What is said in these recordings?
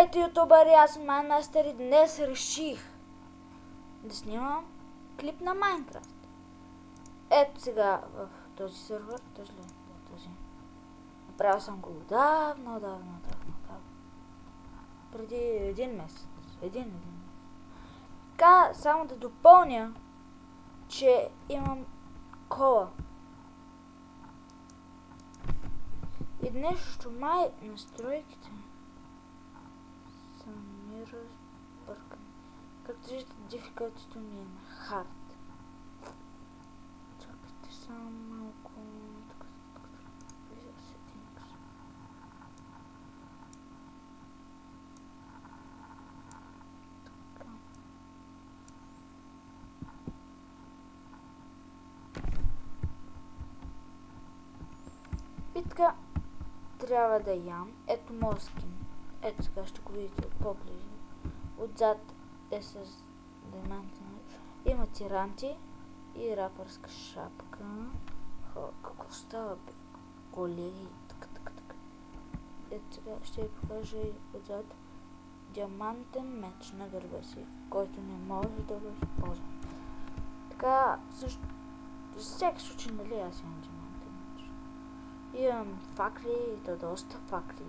Здравейте, ютубъри, аз съм Майнмастер и днес реших да снимам клип на Майнкрафт. Ето сега в този сервер, този. Направил съм го давно. Преди един месец. Така, само да допълня, че имам кола. И нещо май настройките са ми разбъркани. Както виждате, дификълтито ми е на хард. Чакайте само малко. И така, трябва да ям. Ето моят скин. Ето сега ще го видите по-близо. Отзад е с деманти. Има тиранти и рапърска шапка. Какво става, бе? Колеги. Така. Ето сега ще ви покажа и отзад диамантен меч на гърба си, който не може да го използвам. Така, също за всеки случай, нали, аз имам диамантен меч. Имам факли, и то доста факли.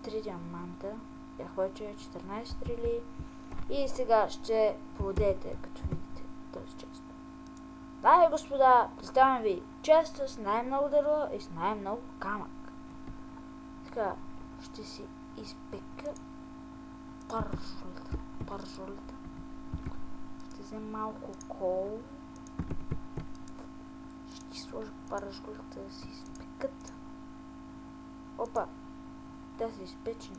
3 диаманта, бях вече 14 стрели. И сега ще плодете, като видите, този чест. Дами и господа, представям ви чест с най-много дърво и с най-много камък. Така, ще си изпека пържолата. Ще взем малко кол. Ще сложа пържолата да се изпекат. Опа, да се изпече.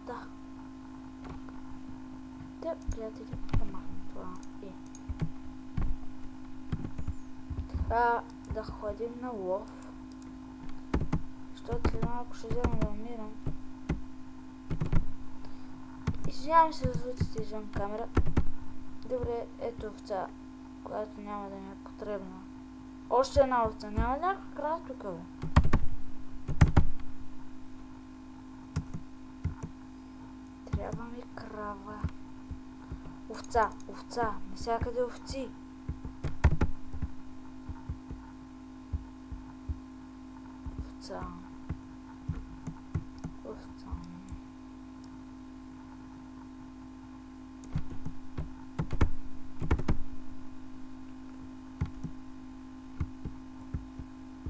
Да. Приятели, помахам това и така да ходим на лов, защото след малко ще взема да умирам. Извинявам се за звуците извън камера. Добре, ето овца, която няма да ми е потребна. Още една овца, няма някаква крава тук, бе. Трябва ми крава. Овца, навсякъде овци. Овца.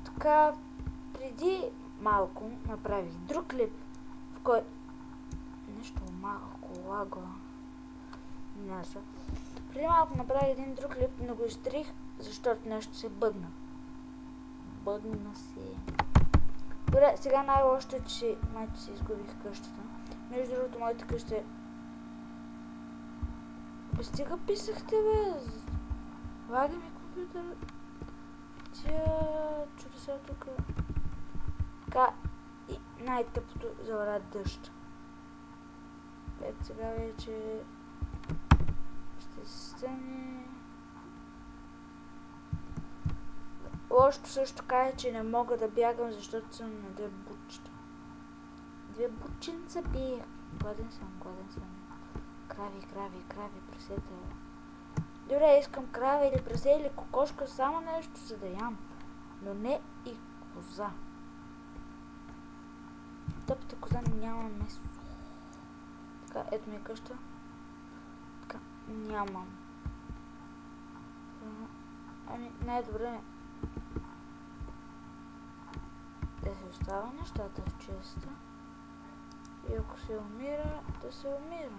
Така, преди малко направих друг клип, в който нещо малко лагва. Преди малко направих един друг клип, но го изтрих, защото нещо се бъдна. Бъдна се. Добре, сега най-лошото е, че майче си изгубих къщата. Между другото, моята къща е... Стига писахте, бе! Лаги ми компютър. Чудо сега тук. Така, и най-тъпото завара дъжд. Ето сега вече ще стане. Лошото също така е, че не мога да бягам, защото съм на две бучета. Две бученца биех. Гладен съм. Крави, прасета. Добре, искам крава или прасе или кокошка, само нещо за да ям. Но не и коза. Тъпата коза няма месо. Така, ето ми е къща. Така, нямам. Ами, най-добре. Да се остава нещата в честа. И ако се умира, да се умира.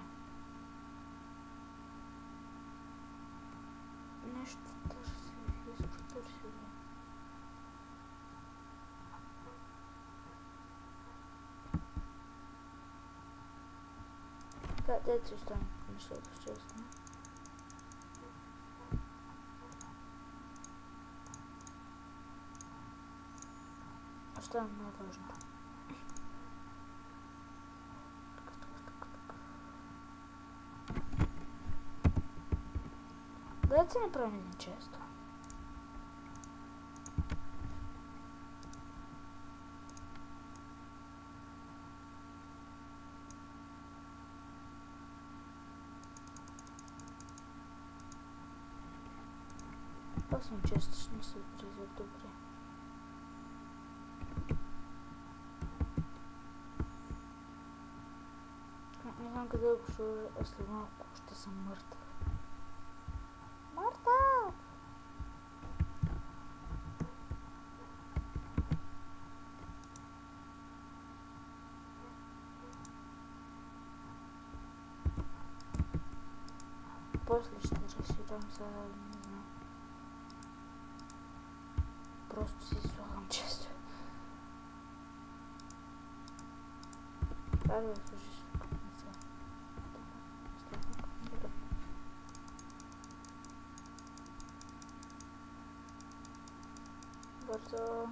Нещо търси. Така, дето се остане нещата в честа. Остана най-важното. да се направим един често. Осем често ще ми се отразят добре. Не знам къде да го сложа, а след малко ще съм мъртъв. Мъртъв! После ще разширям сега, не знам. Просто си слагам често. Трябва да служиш. Бързо.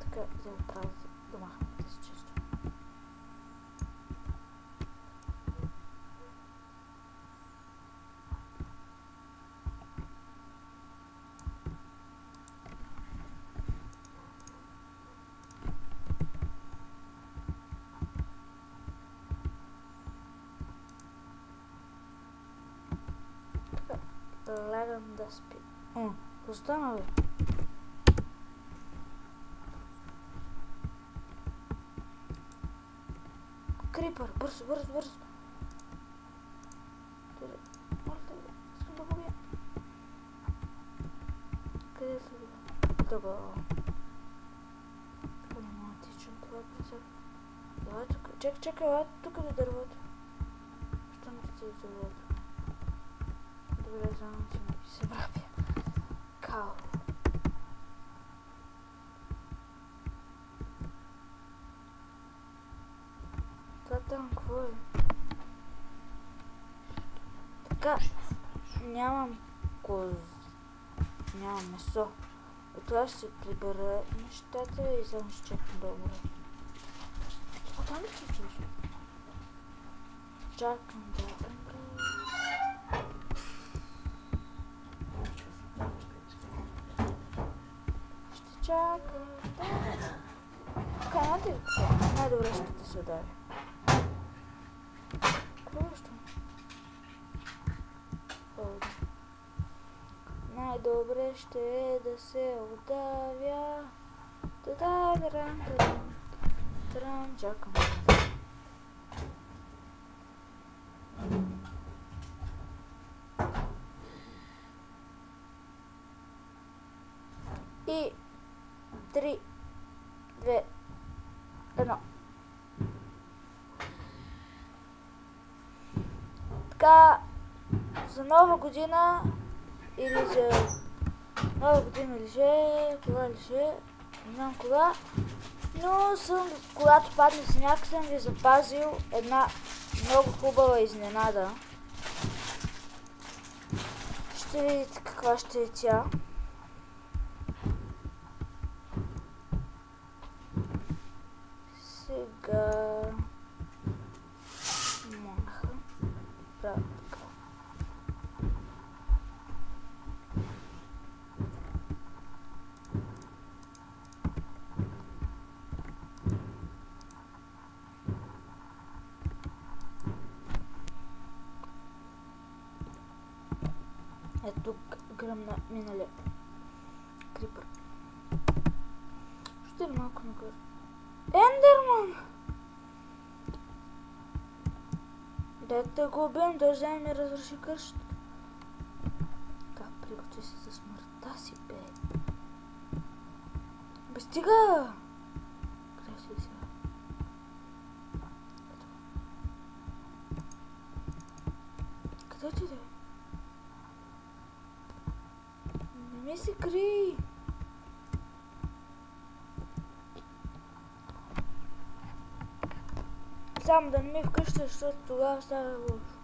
Така, да го правя да махам тези често. Лягам да спи. Остана бе. Крипър, бързо, бързо, бързо. Моля те, искам да го бия. Къде е следва? Добър. Така не мога да тичам, това е пред. Елай тук, чакай, елай тук до дървото. Що не ти до дървото? Добре, знам, че ми се правя. Као. Това там какво е? Така, нямам нямам месо. От това ще се прибера нещата и само ще чакам долу. А там ли се случва? Чакам да умра. Ще чакам да... Така, знаете ли какво? Най-добре ще да се удари. Какво ще? Най-добре ще е да се удавя. Та-да-да-рам-та-рам. Чакам. И 3, 2, 1. Така, за нова година или за нова година ли ще, кога ли ще, не знам кога, но съм, когато падне сняг, съм ви запазил една много хубава изненада. Ще видите каква ще е тя. Сега маха. Правя така. Ето гръмна миналия крипър. Ще е малко нагоре. Ендерман! Дайте го убием, дойде да ми разруши къщата. Така, приготви се за смъртта си, бе. Бе, стига! Къде си сега? Къде отиде? Не ми се крий! Само да не ми вкъща, защото тогава става лошо.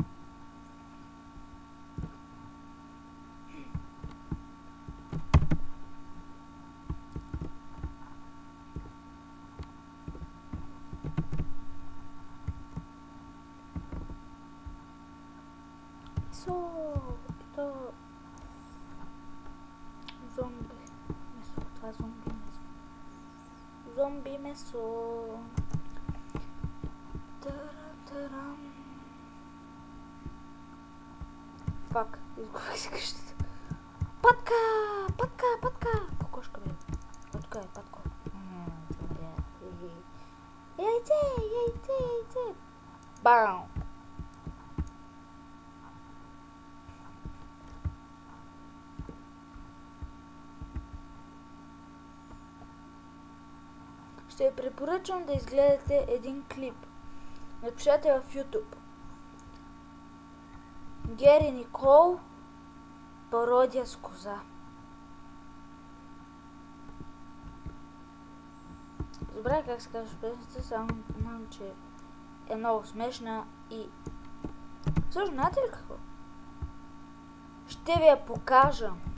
То... Зомби месо. Това е зомби месо. Зомби месо. Тара-тарам. Фак, изгубих си къщата. Патка! Патка! Патка! Кокошка бе. Патка е, патко. Яйце! Яйце! Яйце! Бау! Ще ви препоръчвам да изгледате един клип. Напишете в YouTube. Гери Никол пародия с коза. Забравя как се казва песента, само знам, че е много смешна и... Също, знаете ли какво? Ще ви я покажа.